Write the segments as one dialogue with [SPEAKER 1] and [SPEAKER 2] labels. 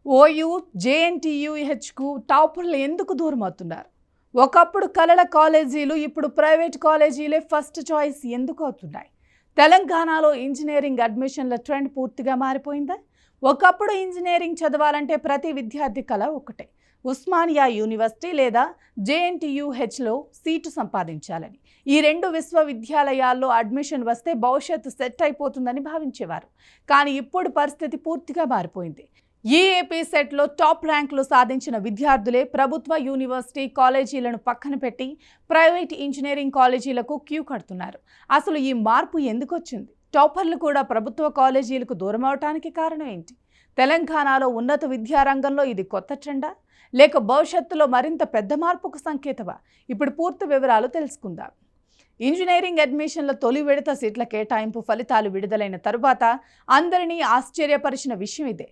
[SPEAKER 1] OU, జేఎన్టీయూహెచ్కు టాపర్లు ఎందుకు దూరం అవుతున్నారు? ఒకప్పుడు కలల కాలేజీలు ఇప్పుడు ప్రైవేట్ కాలేజీలే ఫస్ట్ చాయిస్ ఎందుకు అవుతున్నాయి? తెలంగాణలో ఇంజనీరింగ్ అడ్మిషన్ల ట్రెండ్ పూర్తిగా మారిపోయిందా? ఒకప్పుడు ఇంజనీరింగ్ చదవాలంటే ప్రతి విద్యార్థి కల ఒకటే, ఉస్మానియా యూనివర్సిటీ లేదా జేఎన్టీయూహెచ్లో సీటు సంపాదించాలని. ఈ రెండు విశ్వవిద్యాలయాల్లో అడ్మిషన్ వస్తే భవిష్యత్తు సెట్ అయిపోతుందని భావించేవారు. కానీ ఇప్పుడు పరిస్థితి పూర్తిగా మారిపోయింది. ఈఏపీ సెట్లో టాప్ ర్యాంకులు సాధించిన విద్యార్థులే ప్రభుత్వ యూనివర్సిటీ కాలేజీలను పక్కన పెట్టి ప్రైవేట్ ఇంజనీరింగ్ కాలేజీలకు క్యూ కడుతున్నారు. అసలు ఈ మార్పు ఎందుకు వచ్చింది? టాపర్లు కూడా ప్రభుత్వ కాలేజీలకు దూరం అవడానికి కారణం ఏంటి? తెలంగాణలో ఉన్నత విద్యారంగంలో ఇది కొత్త ట్రెండా, లేక భవిష్యత్తులో మరింత పెద్ద మార్పుకు సంకేతమా? ఇప్పుడు పూర్తి వివరాలు తెలుసుకుందాం. ఇంజనీరింగ్ అడ్మిషన్ల తొలి విడత సీట్ల కేటాయింపు ఫలితాలు విడుదలైన తరువాత అందరినీ ఆశ్చర్యపరిచిన విషయం ఇదే.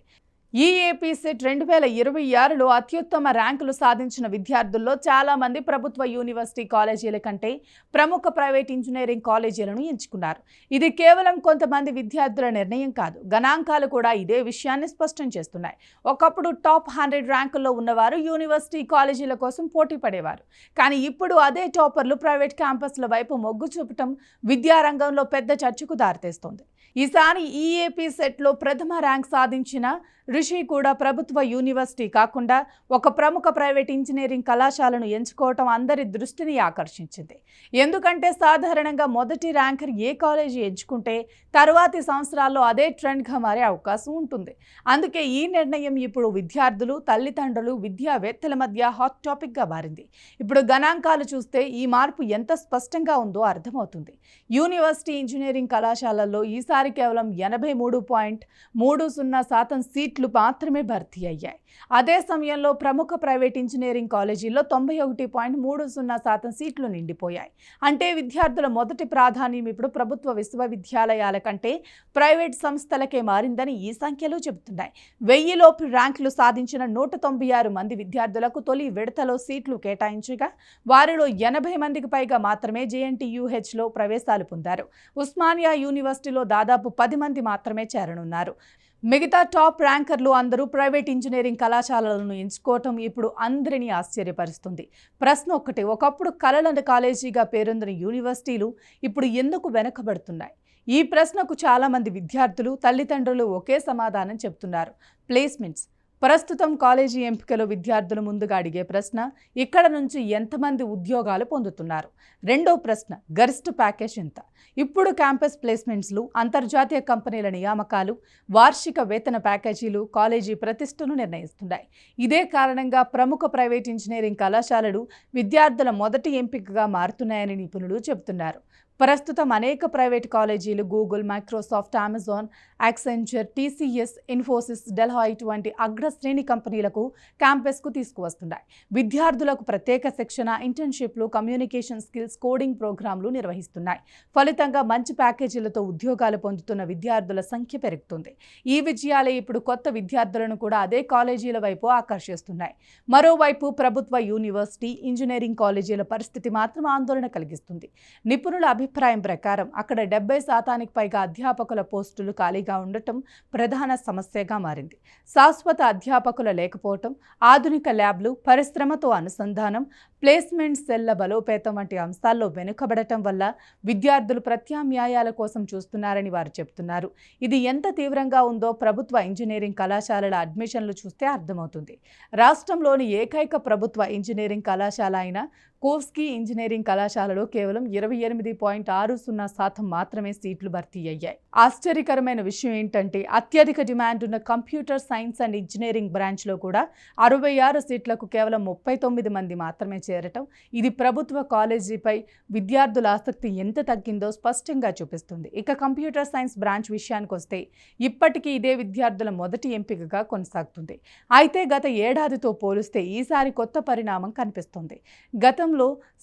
[SPEAKER 1] ఈఏపీ సెట్ 2026లో అత్యుత్తమ ర్యాంకులు సాధించిన విద్యార్థుల్లో చాలామంది ప్రభుత్వ యూనివర్సిటీ కాలేజీల కంటే ప్రముఖ ప్రైవేట్ ఇంజనీరింగ్ కాలేజీలను ఎంచుకున్నారు. ఇది కేవలం కొంతమంది విద్యార్థుల నిర్ణయం కాదు, గణాంకాలు కూడా ఇదే విషయాన్ని స్పష్టం చేస్తున్నాయి. ఒకప్పుడు టాప్ 100 ర్యాంకుల్లో ఉన్నవారు యూనివర్సిటీ కాలేజీల కోసం పోటీ పడేవారు. కానీ ఇప్పుడు అదే టాపర్లు ప్రైవేట్ క్యాంపస్ల వైపు మొగ్గు చూపటం విద్యారంగంలో పెద్ద చర్చకు దారితీస్తోంది. ఈసారి ఈఏపీ సెట్లో ప్రథమ ర్యాంక్ సాధించిన రిషి కూడా ప్రభుత్వ యూనివర్సిటీ కాకుండా ఒక ప్రముఖ ప్రైవేట్ ఇంజనీరింగ్ కళాశాలను ఎంచుకోవటం అందరి దృష్టిని ఆకర్షించింది. ఎందుకంటే సాధారణంగా మొదటి ర్యాంకర్ ఏ కాలేజీ ఎంచుకుంటే తరువాతి సంవత్సరాల్లో అదే ట్రెండ్గా మారే అవకాశం ఉంటుంది. అందుకే ఈ నిర్ణయం ఇప్పుడు విద్యార్థులు, తల్లిదండ్రులు, విద్యావేత్తల మధ్య హాట్ టాపిక్గా మారింది. ఇప్పుడు గణాంకాలు చూస్తే ఈ మార్పు ఎంత స్పష్టంగా ఉందో అర్థమవుతుంది. యూనివర్సిటీ ఇంజనీరింగ్ కళాశాలల్లో ఈసారి కేవలం 83.30% సీట్లు మాత్రమే భర్తీ అయ్యాయి. అదే సమయంలో ప్రముఖ ప్రైవేట్ ఇంజనీరింగ్ కాలేజీల్లో 91.30% సీట్లు నిండిపోయాయి. అంటే విద్యార్థుల మొదటి ప్రాధాన్యం ఇప్పుడు ప్రభుత్వ విశ్వవిద్యాలయాల కంటే ప్రైవేట్ సంస్థలకే మారిందని ఈ సంఖ్యలు చెబుతున్నాయి. 1000లోపు ర్యాంకులు సాధించిన 196 మంది విద్యార్థులకు తొలి విడతలో సీట్లు కేటాయించగా వారిలో 80 మందికి పైగా మాత్రమే జేఎన్టీయూహెచ్లో ప్రవేశాలు పొందారు. ఉస్మానియా యూనివర్సిటీలో దాదాపు 10 మంది మాత్రమే చేరనున్నారు. మిగతా టాప్ ర్యాంకర్లు అందరూ ప్రైవేట్ ఇంజనీరింగ్ కళాశాలలను ఎంచుకోవటం ఇప్పుడు అందరినీ ఆశ్చర్యపరుస్తుంది. ప్రశ్న ఒక్కటే, ఒకప్పుడు కలల కాలేజీగా పేరొందిన యూనివర్సిటీలు ఇప్పుడు ఎందుకు వెనకబడుతున్నాయి? ఈ ప్రశ్నకు చాలామంది విద్యార్థులు, తల్లిదండ్రులు ఒకే సమాధానం చెబుతున్నారు: ప్లేస్మెంట్స్. ప్రస్తుతం కాలేజీ ఎంపికలో విద్యార్థులు ముందుగా అడిగే ప్రశ్న, ఇక్కడ నుంచి ఎంతమంది ఉద్యోగాలు పొందుతున్నారు? రెండో ప్రశ్న, గరిష్ట ప్యాకేజ్ ఎంత? ఇప్పుడు క్యాంపస్ ప్లేస్మెంట్స్లు, అంతర్జాతీయ కంపెనీల నియామకాలు, వార్షిక వేతన ప్యాకేజీలు కాలేజీ ప్రతిష్టను నిర్ణయిస్తున్నాయి. ఇదే కారణంగా ప్రముఖ ప్రైవేట్ ఇంజనీరింగ్ కళాశాలలు విద్యార్థుల మొదటి ఎంపికగా మారుతున్నాయని నిపుణులు చెబుతున్నారు. ప్రస్తుతం అనేక ప్రైవేట్ కాలేజీలు Google, Microsoft, Amazon, Accenture, TCS, Infosys, Deloitte వంటి అగ్రశ్రేణి కంపెనీలకు క్యాంపస్కు తీసుకువస్తున్నాయి. విద్యార్థులకు ప్రత్యేక శిక్షణ, ఇంటర్న్షిప్లు, కమ్యూనికేషన్ స్కిల్స్, కోడింగ్ ప్రోగ్రాంలు నిర్వహిస్తున్నాయి. ఫలితంగా మంచి ప్యాకేజీలతో ఉద్యోగాలు పొందుతున్న విద్యార్థుల సంఖ్య పెరుగుతుంది. ఈ విజయాలే ఇప్పుడు కొత్త విద్యార్థులను కూడా అదే కాలేజీల వైపు ఆకర్షిస్తున్నాయి. మరోవైపు ప్రభుత్వ యూనివర్సిటీ, ఇంజనీరింగ్ కాలేజీల పరిస్థితి మాత్రం ఆందోళన కలిగిస్తుంది. నిపుణుల అభిప్రాయం ప్రకారం అక్కడ 70% పైగా అధ్యాపకుల పోస్టులు ఖాళీగా ఉండటం ప్రధాన సమస్యగా మారింది. శాశ్వత అధ్యాపకుల లేకపోవటం, ఆధునిక ల్యాబ్లు, పరిశ్రమతో అనుసంధానం, ప్లేస్మెంట్ సెల్ల బలోపేతం వంటి అంశాల్లో వెనుకబడటం వల్ల విద్యార్థులు ప్రత్యామ్నాయాల కోసం చూస్తున్నారని వారు చెబుతున్నారు. ఇది ఎంత తీవ్రంగా ఉందో ప్రభుత్వ ఇంజనీరింగ్ కళాశాలల అడ్మిషన్లు చూస్తే అర్థమవుతుంది. రాష్ట్రంలోని ఏకైక ప్రభుత్వ ఇంజనీరింగ్ కళాశాల అయిన కోవ్స్కీ ఇంజనీరింగ్ కళాశాలలో కేవలం 28.60% మాత్రమే సీట్లు భర్తీ అయ్యాయి. ఆశ్చర్యకరమైన విషయం ఏంటంటే అత్యధిక డిమాండ్ ఉన్న కంప్యూటర్ సైన్స్ అండ్ ఇంజనీరింగ్ బ్రాంచ్లో కూడా 66 సీట్లకు కేవలం 39 మంది మాత్రమే చేరటం ఇది ప్రభుత్వ కాలేజీపై విద్యార్థుల ఆసక్తి ఎంత తగ్గిందో స్పష్టంగా చూపిస్తుంది. ఇక కంప్యూటర్ సైన్స్ బ్రాంచ్ విషయానికి వస్తే ఇప్పటికీ ఇదే విద్యార్థుల మొదటి ఎంపికగా కొనసాగుతుంది. అయితే గత ఏడాదితో పోలిస్తే ఈసారి కొత్త పరిణామం కనిపిస్తుంది. గతంలో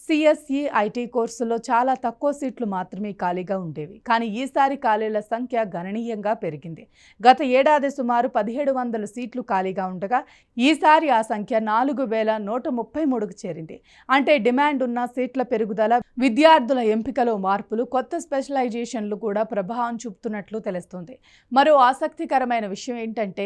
[SPEAKER 1] సిఎస్ఈ, ఐటీ కోర్సుల్లో చాలా తక్కువ సీట్లు మాత్రమే ఖాళీగా ఉండేవి. కానీ ఈసారి ఖాళీల కాలేజీల సంఖ్య గణనీయంగా పెరిగింది. గత ఏడాది సుమారు 1700 సీట్లు ఖాళీగా ఉండగా ఈసారి ఆ సంఖ్య 4133కు చేరింది. అంటే డిమాండ్ ఉన్న సీట్ల పెరుగుదల, విద్యార్థుల ఎంపికలో మార్పులు, కొత్త స్పెషలైజేషన్లు కూడా ప్రభావం చూపుతున్నట్లు తెలుస్తుంది. మరో ఆసక్తికరమైన విషయం ఏంటంటే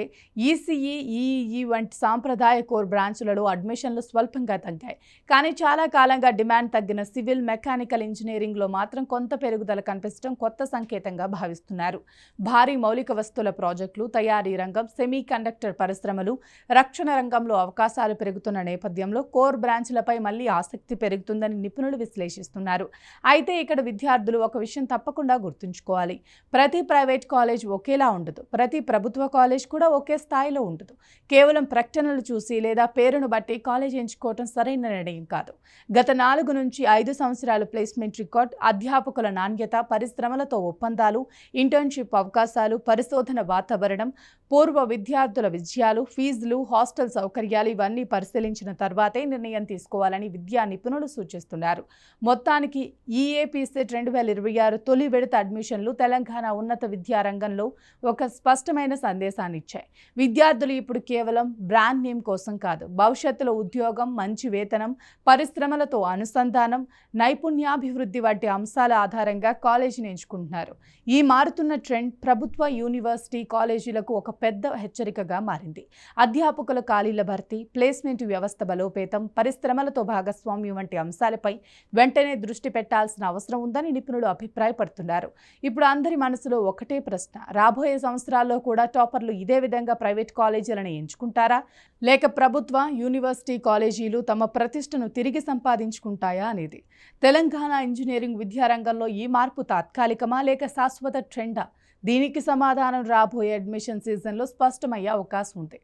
[SPEAKER 1] ఈసీఈ, ఈఈఈ వంటి సాంప్రదాయ కోర్ బ్రాంచ్లలో అడ్మిషన్లు స్వల్పంగా తగ్గాయి. కానీ చాలా కాలంగా డిమాండ్ తగ్గిన సివిల్, మెకానికల్ ఇంజనీరింగ్లో మాత్రం కొంత పెరుగుదల కనిపించడం కొత్త సంకేతంగా భావిస్తున్నారు. భారీ మౌలిక వస్తువుల ప్రాజెక్టులు, తయారీ రంగం, సెమీ కండక్టర్ పరిశ్రమలు, రక్షణ రంగంలో అవకాశాలు పెరుగుతున్న నేపథ్యంలో కోర్ బ్రాంచ్లపై మళ్లీ ఆసక్తి పెరుగుతుందని నిపుణులు విశ్లేషిస్తున్నారు. అయితే ఇక్కడ విద్యార్థులు ఒక విషయం తప్పకుండా గుర్తుంచుకోవాలి. ప్రతి ప్రైవేట్ కాలేజ్ ఒకేలా ఉండదు. ప్రతి ప్రభుత్వ కాలేజ్ కూడా ఒకే స్థాయిలో ఉండదు. కేవలం ప్రకటనలు చూసి లేదా పేరును బట్టి కాలేజ్ ఎంచుకోవటం సరైన నిర్ణయం కాదు. గత 4 నుంచి 5 సంవత్సరాల ప్లేస్మెంట్ రికార్డ్, అధ్యాపకుల నాణ్యత, పరిశ్రమలతో ఒప్పందాలు, ఇంటర్న్షిప్ అవకాశాలు, పరిశోధన వాతావరణం, పూర్వ విద్యార్థుల విజయాలు, ఫీజులు, హాస్టల్ సౌకర్యాలు ఇవన్నీ పరిశీలించిన తర్వాతే నిర్ణయం తీసుకోవాలని విద్యా నిపుణులు సూచిస్తున్నారు. మొత్తానికి ఈఏపీసెట్ 2026 తొలి విడత అడ్మిషన్లు తెలంగాణ ఉన్నత విద్యా రంగంలో ఒక స్పష్టమైన సందేశాన్ని ఇచ్చాయి. విద్యార్థులు ఇప్పుడు కేవలం బ్రాండ్ నేమ్ కోసం కాదు, భవిష్యత్తులో ఉద్యోగం, మంచి వేతనం, పరిశ్రమలతో అనుసంధానం, నైపుణ్యాభివృద్ధి వంటి అంశాల ఆధారంగా కాలేజీని ఎంచుకుంటున్నారు. ఈ మారుతున్న ట్రెండ్ ప్రభుత్వ, యూనివర్సిటీ కాలేజీలకు ఒక పెద్ద హెచ్చరికగా మారింది. అధ్యాపకుల ఖాళీల భర్తీ, ప్లేస్మెంట్ వ్యవస్థ బలోపేతం, పరిశ్రమలతో భాగస్వామ్యం వంటి అంశాలపై వెంటనే దృష్టి పెట్టాల్సిన అవసరం ఉందని నిపుణులు అభిప్రాయపడుతున్నారు. ఇప్పుడు అందరి మనసులో ఒకటే ప్రశ్న: రాబోయే సంవత్సరాల్లో కూడా టాపర్లు ఇదే విధంగా ప్రైవేట్ కాలేజీలను ఎంచుకుంటారా, లేక ప్రభుత్వ, యూనివర్సిటీ కాలేజీలు తమ ప్రతిష్టను తిరిగి సంపాదించుకుంటాయా అనేది. తెలంగాణ ఇంజనీరింగ్ విద్యారంగంలో ఈ మార్పు తాత్కాలికమా లేక శాశ్వత ట్రెండా? దీనికి సమాధానం రాబోయే అడ్మిషన్ సీజన్లో స్పష్టమయ్యే అవకాశం ఉంది.